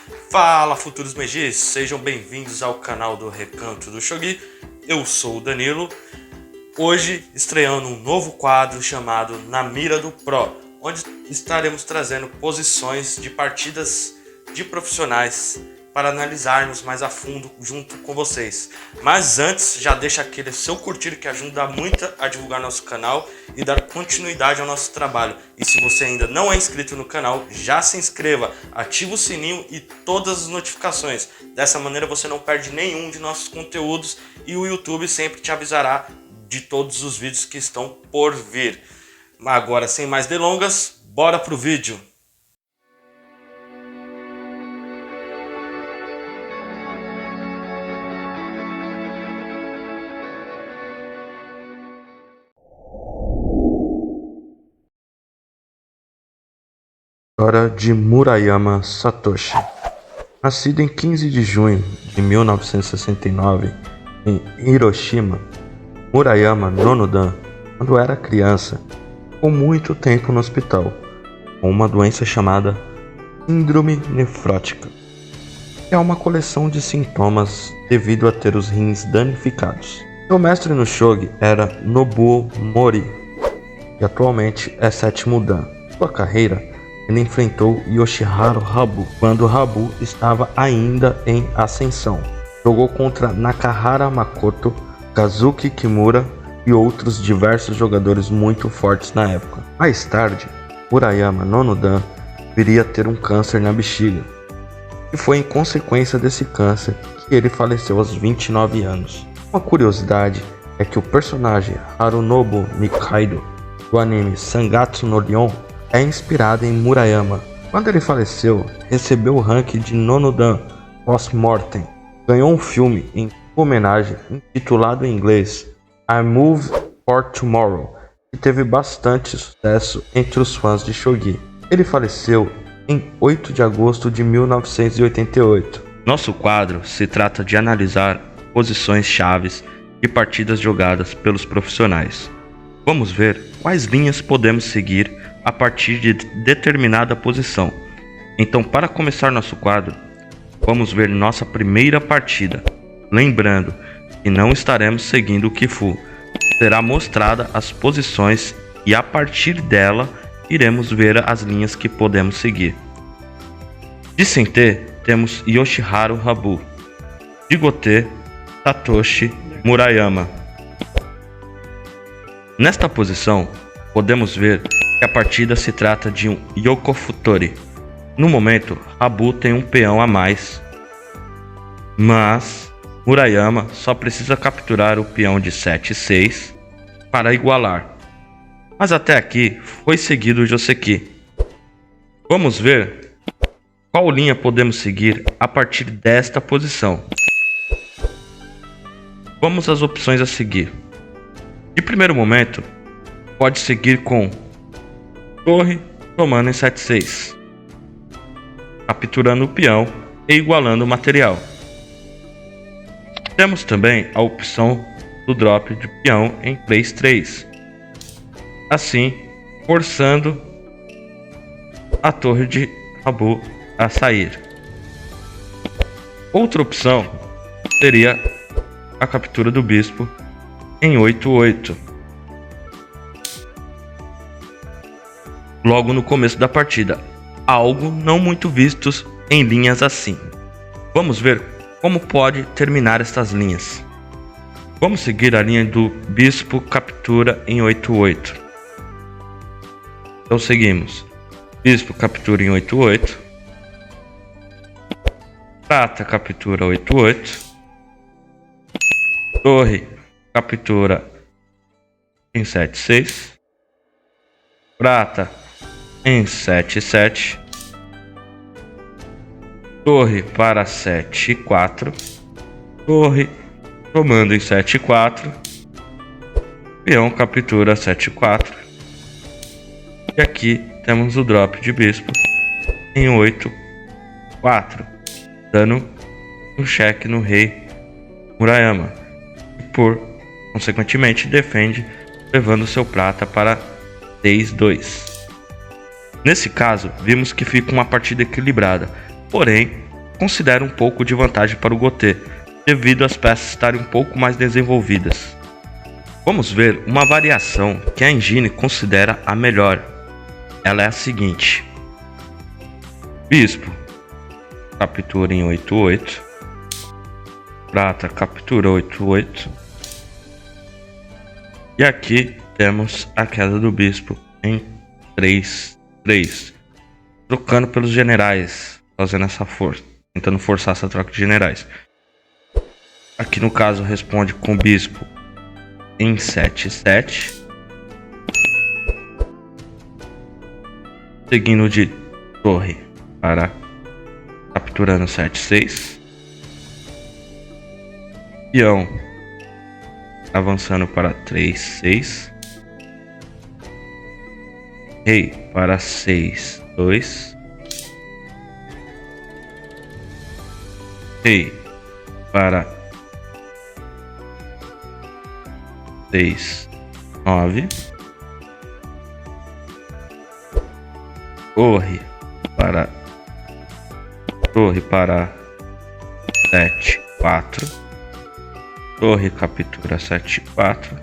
Fala, futuros Megis, sejam bem-vindos ao canal do Recanto do Shogi. Eu sou o Danilo, hoje estreando um novo quadro chamado Na Mira do Pro, onde estaremos trazendo posições de partidas de profissionais para analisarmos mais a fundo junto com vocês. Mas antes, já deixa aquele seu curtir que ajuda muito a divulgar nosso canal e dar continuidade ao nosso trabalho. E se você ainda não é inscrito no canal, já se inscreva, ativa o sininho e todas as notificações. Dessa maneira você não perde nenhum de nossos conteúdos e o YouTube sempre te avisará de todos os vídeos que estão por vir. Mas agora, sem mais delongas, bora pro vídeo. História de Murayama Satoshi. Nascido em 15 de junho de 1969 em Hiroshima, Murayama Nonodan, quando era criança, ficou muito tempo no hospital com uma doença chamada síndrome nefrótica, que é uma coleção de sintomas devido a ter os rins danificados. Seu mestre no shogi era Nobuo Mori, que atualmente é 7º Dan. Sua carreira, ele enfrentou Yoshiharu Habu quando Habu estava ainda em ascensão. Jogou contra Nakahara Makoto, Kazuki Kimura e outros diversos jogadores muito fortes na época. Mais tarde, Murayama Nonodan viria a ter um câncer na bexiga, e foi em consequência desse câncer que ele faleceu aos 29 anos. Uma curiosidade é que o personagem Harunobu Nikaido do anime Sangatsu no Lion é inspirado em Murayama. Quando ele faleceu, recebeu o rank de Nonodan Post-Mortem. Ganhou um filme em homenagem intitulado em inglês I Move for Tomorrow, que teve bastante sucesso entre os fãs de shogi. Ele faleceu em 8 de agosto de 1988. Nosso quadro se trata de analisar posições chaves de partidas jogadas pelos profissionais. Vamos ver quais linhas podemos seguir a partir de determinada posição. Então, para começar nosso quadro, vamos ver nossa primeira partida. Lembrando que não estaremos seguindo o Kifu. Será mostrada as posições e a partir dela iremos ver as linhas que podemos seguir. De Sente temos Yoshiharu Habu. De Gote, Satoshi Murayama. Nesta posição, podemos ver que a partida se trata de um Yokofutori. No momento, Habu tem um peão a mais, mas Murayama só precisa capturar o peão de 7-6 para igualar. Mas até aqui foi seguido o Joseki. Vamos ver qual linha podemos seguir a partir desta posição. Vamos às opções a seguir. De primeiro momento, pode seguir com torre tomando em 7-6, capturando o peão e igualando o material. Temos também a opção do drop de peão em 3-3, assim forçando a torre de Habu a sair. Outra opção seria a captura do bispo em 8-8, logo no começo da partida, algo não muito visto em linhas assim. Vamos ver como pode terminar estas linhas. Vamos seguir a linha do bispo captura em 8-8. Então seguimos bispo captura em 8-8, prata captura 8-8, torre captura em 7-6, prata em 7-7, torre para 7-4, torre tomando em 7-4, peão captura 7-4, e aqui temos o drop de bispo em 8-4, dando um cheque no rei Murayama, e consequentemente defende, levando seu prata para 6-2. Nesse caso, vimos que fica uma partida equilibrada, porém, considero um pouco de vantagem para o Gotê, devido às peças estarem um pouco mais desenvolvidas. Vamos ver uma variação que a engine considera a melhor. Ela é a seguinte: Bispo captura em 8/8, Prata captura 8/8, e aqui temos a queda do Bispo em 3/3, trocando pelos generais, fazendo essa força, tentando forçar essa troca de generais. Aqui no caso responde com o Bispo em 7/7, seguindo de torre para capturando 7/6, peão avançando para 3/6, rei para 6/2, rei para 6/9, torre para 7/4, torre captura 7/4,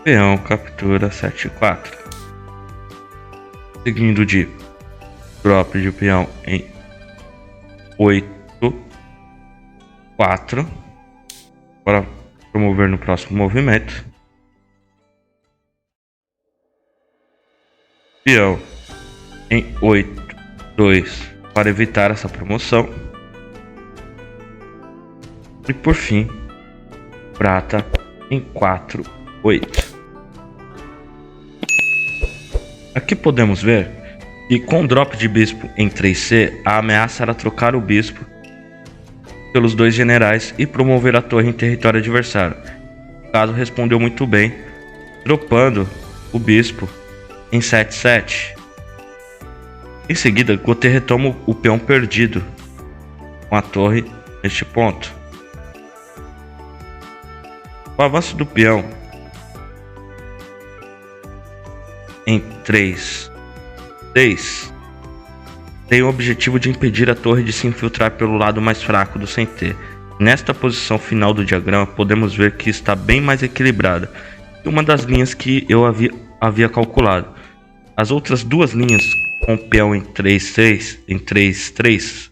peão captura 7/4, seguindo de drop de peão em 8/4 para promover no próximo movimento, peão em 8/2 para evitar essa promoção, e por fim prata em 4/8. Aqui podemos ver que com o drop de bispo em 3C, a ameaça era trocar o bispo pelos dois generais e promover a torre em território adversário. O caso respondeu muito bem, dropando o bispo em 7/7. Em seguida, Gotê retoma o peão perdido com a torre neste ponto. O avanço do peão em 3/6 tem o objetivo de impedir a torre de se infiltrar pelo lado mais fraco do CT. Nesta posição final do diagrama, podemos ver que está bem mais equilibrada que uma das linhas que eu havia calculado. As outras duas linhas, com o peão em 3/3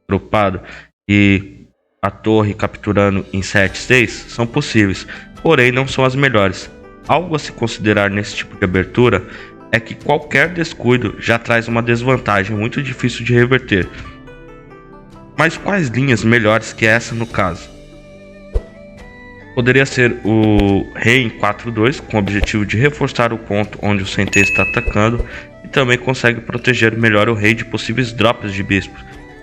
dropado e a torre capturando em 7/6, são possíveis, porém não são as melhores. Algo a se considerar nesse tipo de abertura é que qualquer descuido já traz uma desvantagem muito difícil de reverter. Mas quais linhas melhores que essa no caso? Poderia ser o rei em 4/2, com o objetivo de reforçar o ponto onde o CT está atacando, e também consegue proteger melhor o rei de possíveis drops de bispo,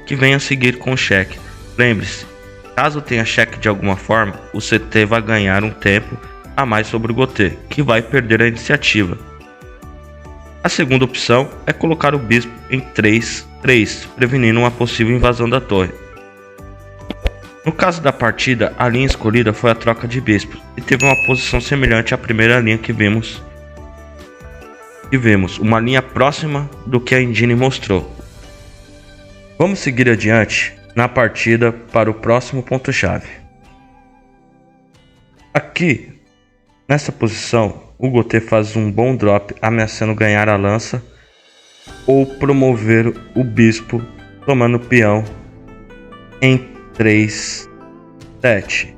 que venha a seguir com o cheque. Lembre-se, caso tenha cheque de alguma forma, o CT vai ganhar um tempo a mais sobre o Gotê, que vai perder a iniciativa. A segunda opção é colocar o bispo em 3/3, prevenindo uma possível invasão da torre. No caso da partida, a linha escolhida foi a troca de bispos e teve uma posição semelhante à primeira linha que vimos, uma linha próxima do que a engine mostrou. Vamos seguir adiante na partida para o próximo ponto-chave. Aqui, nessa posição, o Gotê faz um bom drop ameaçando ganhar a lança ou promover o bispo tomando o peão em 3/7.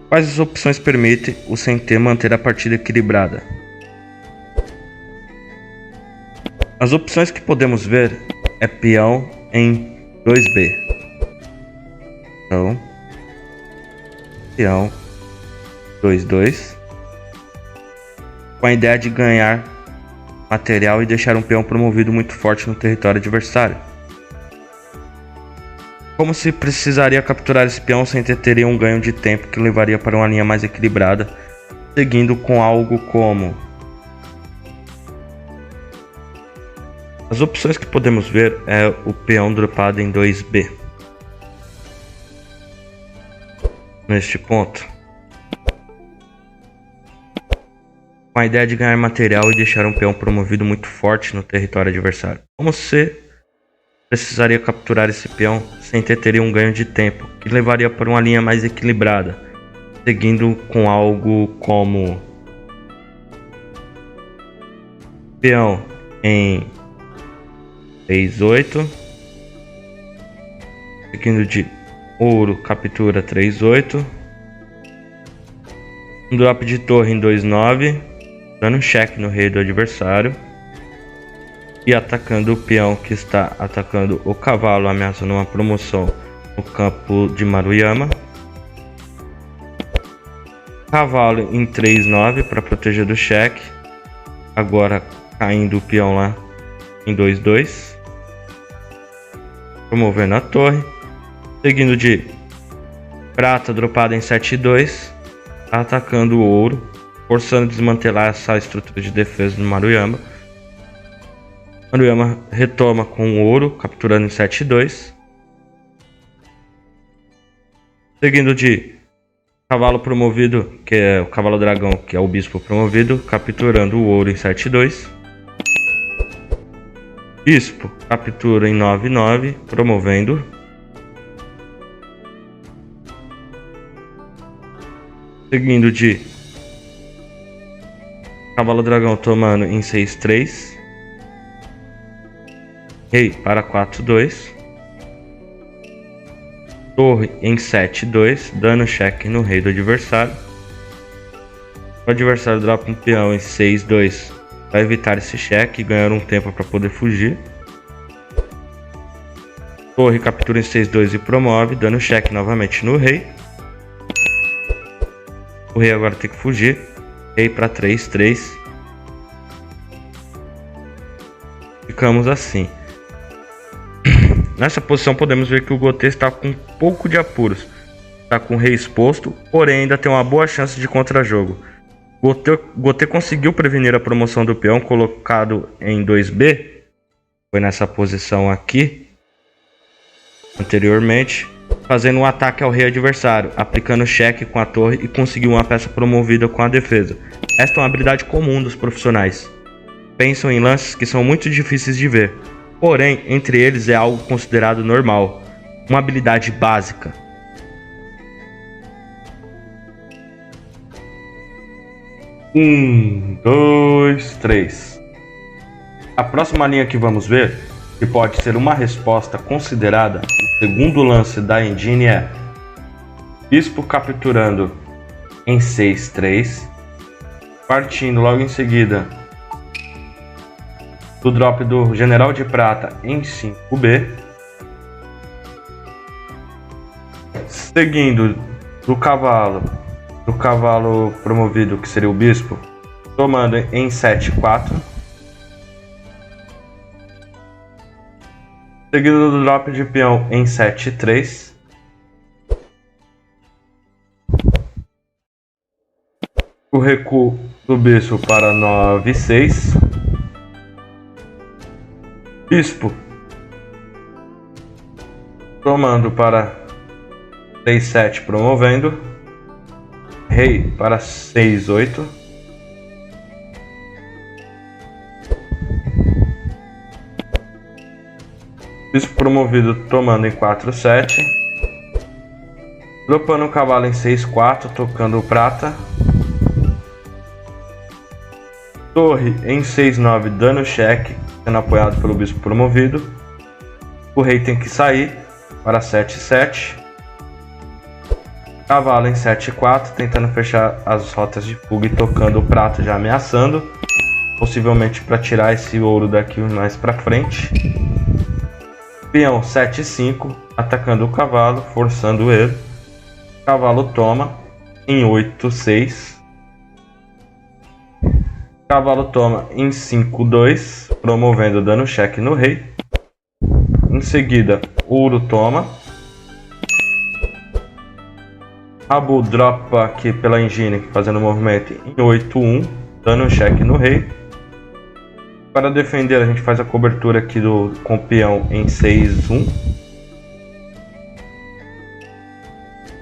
Quais as opções permitem o CT manter a partida equilibrada? As opções que podemos ver é peão em 2B. Então, peão 2/2, com a ideia de ganhar material e deixar um peão promovido muito forte no território adversário. Como se precisaria capturar esse peão, sem ter um ganho de tempo que levaria para uma linha mais equilibrada, seguindo com algo como... As opções que podemos ver é o peão dropado em 2B. Neste ponto, com a ideia de ganhar material e deixar um peão promovido muito forte no território adversário. Como você precisaria capturar esse peão sem ter um ganho de tempo, que levaria para uma linha mais equilibrada, seguindo com algo como peão em 6-8, seguindo de ouro, captura 3-8, um drop de torre em 2-9, dando um cheque no rei do adversário e atacando o peão que está atacando o cavalo, ameaçando uma promoção no campo de Maruyama. Cavalo em 3-9 para proteger do cheque, agora caindo o peão lá em 2-2, promovendo a torre, seguindo de prata dropada em 7-2, atacando o ouro, forçando a desmantelar essa estrutura de defesa do Maruyama. Maruyama retoma com o ouro, capturando em 7-2, seguindo de cavalo promovido, que é o cavalo dragão, que é o bispo promovido, capturando o ouro em 7-2. Bispo captura em 9-9, promovendo. Seguindo de cavalo dragão tomando em 6-3. Rei para 4-2. Torre em 7-2, dando cheque no rei do adversário. O adversário dropa um peão em 6-2 para evitar esse cheque e ganhar um tempo para poder fugir. Torre captura em 6-2 e promove, dando cheque novamente no rei. O rei agora tem que fugir. Rei para 3-3. Ficamos assim. Nessa posição podemos ver que o Gotê está com um pouco de apuros. Está com o rei exposto, porém ainda tem uma boa chance de contra-jogo. Gotê conseguiu prevenir a promoção do peão colocado em 2B. Foi nessa posição aqui anteriormente, fazendo um ataque ao rei adversário, aplicando cheque com a torre e conseguiu uma peça promovida com a defesa. Esta é uma habilidade comum dos profissionais. Pensam em lances que são muito difíceis de ver. Porém, entre eles é algo considerado normal, uma habilidade básica. Um, dois, três. A próxima linha que vamos ver, que pode ser uma resposta considerada o segundo lance da engine, é bispo capturando em 6-3, partindo logo em seguida do drop do general de prata em 5B, seguindo do cavalo promovido, que seria o bispo, tomando em 7-4, seguido do drop de peão em 7-3, o recuo do bispo para 9-6, bispo tomando para 3-7, promovendo. Rei para 6-8. Bispo promovido tomando em 4-7. Dropando o cavalo em 6-4, tocando o prata. Torre em 6-9, dando cheque, sendo apoiado pelo bispo promovido. O rei tem que sair para 7-7. Cavalo em 7-4, tentando fechar as rotas de fuga e tocando o prata, já ameaçando. Possivelmente para tirar esse ouro daqui mais para frente. Peão 7-5, atacando o cavalo, forçando ele. Cavalo toma em 8-6. Cavalo toma em 5-2, promovendo, dando cheque no rei. Em seguida, ouro toma. Rabu dropa aqui pela engine, fazendo o movimento em 8-1, dando um cheque no rei. Para defender, a gente faz a cobertura aqui com o peão em 6-1.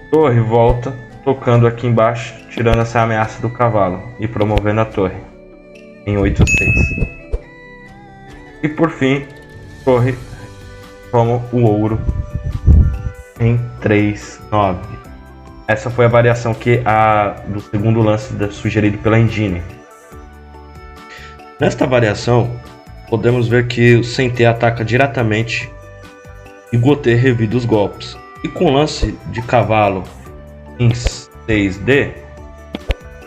Torre volta, tocando aqui embaixo, tirando essa ameaça do cavalo e promovendo a torre em 8-6. E por fim, torre toma o ouro em 3-9. Essa foi a variação do segundo lance sugerido pela engine. Nesta variação, podemos ver que o Sentê ataca diretamente e Gotê revida os golpes. E com o lance de cavalo em 6D,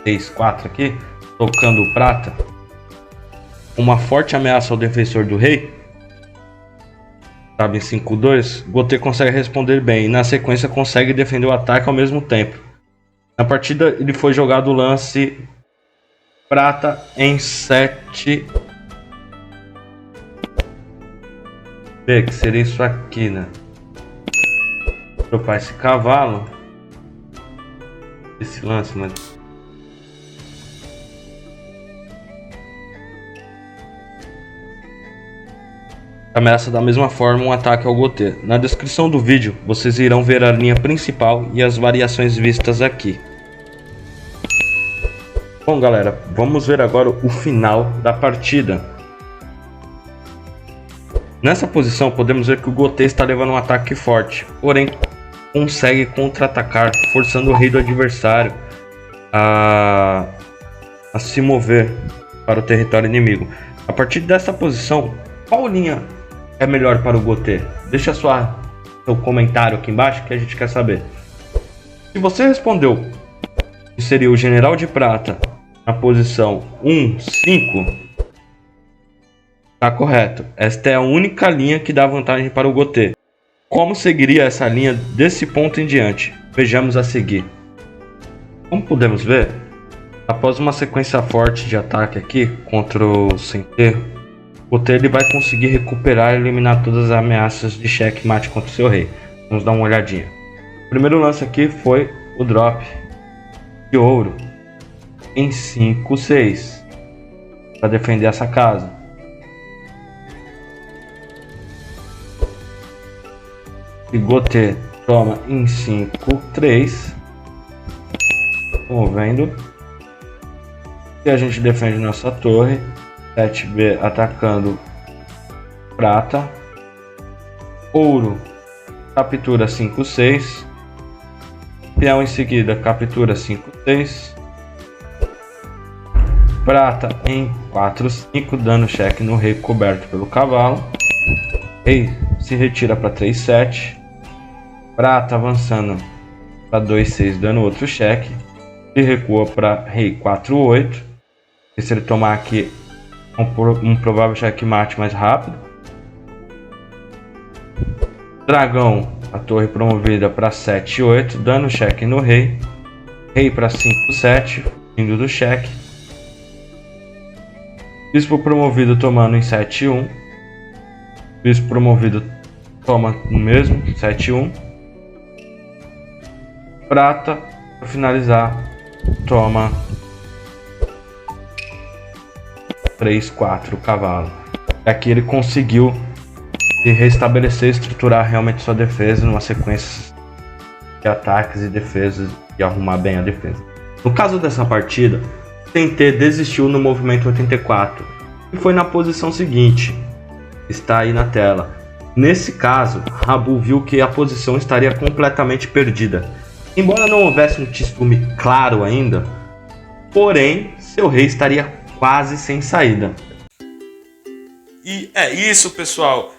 6-4 aqui, tocando o prata, uma forte ameaça ao defensor do rei, sabe, em 5-2, Gotê consegue responder bem e na sequência consegue defender o ataque ao mesmo tempo. Na partida ele foi jogado o lance prata em 7B, que seria isso aqui, né? Dropar esse cavalo, esse lance, mas ameaça da mesma forma um ataque ao Gotê. Na descrição do vídeo vocês irão ver a linha principal e as variações vistas aqui. Bom galera, vamos ver agora o final da partida. Nessa posição podemos ver que o Gotê está levando um ataque forte, porém consegue contra-atacar, forçando o rei do adversário a se mover para o território inimigo. A partir dessa posição, qual linha é melhor para o Gotê? Deixa seu comentário aqui embaixo que a gente quer saber. Se você respondeu que seria o general de prata na posição 1-5, tá correto. Esta é a única linha que dá vantagem para o Gotê. Como seguiria essa linha desse ponto em diante? Vejamos a seguir. Como podemos ver, após uma sequência forte de ataque aqui contra o Sentê, o Gotê ele vai conseguir recuperar e eliminar todas as ameaças de checkmate contra o seu rei. Vamos dar uma olhadinha. O primeiro lance aqui foi o drop de ouro em 5-6 para defender essa casa. E Gotê toma em 5-3, movendo. E a gente defende nossa torre. 7B atacando prata. Ouro captura 5-6. Peão em seguida captura 5-6. Prata em 4-5, dando cheque no rei coberto pelo cavalo. Rei se retira para 3-7. Prata avançando para 2-6, dando outro cheque. E recua para rei 4-8. E se ele tomar aqui um provável checkmate mais rápido. Dragão, a torre promovida para 7-8, dando cheque no rei. Rei para 5-7, indo do cheque. Bispo promovido tomando em 7-1. Bispo promovido toma no mesmo, 7-1. Prata, para finalizar, toma 3-4 cavalo. Aqui ele conseguiu restabelecer e estruturar realmente sua defesa numa sequência de ataques e defesas e arrumar bem a defesa. No caso dessa partida, Sentê desistiu no movimento 84 e foi na posição seguinte, está aí na tela. Nesse caso, Rabu viu que a posição estaria completamente perdida. Embora não houvesse um tisume claro ainda, porém seu rei estaria quase sem saída. E é isso, pessoal.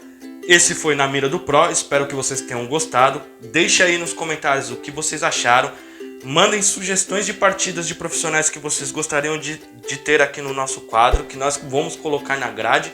Esse foi Na Mira do Pro. Espero que vocês tenham gostado. Deixe aí nos comentários o que vocês acharam. Mandem sugestões de partidas de profissionais que vocês gostariam de ter aqui no nosso quadro, que nós vamos colocar na grade.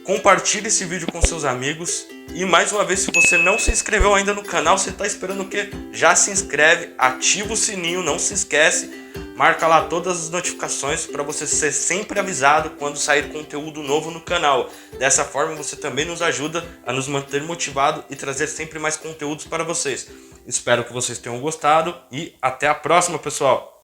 Compartilhe esse vídeo com seus amigos. E mais uma vez, se você não se inscreveu ainda no canal, você está esperando o quê? Já se inscreve, ativa o sininho, não se esquece. Marca lá todas as notificações para você ser sempre avisado quando sair conteúdo novo no canal. Dessa forma você também nos ajuda a nos manter motivado e trazer sempre mais conteúdos para vocês. Espero que vocês tenham gostado e até a próxima, pessoal!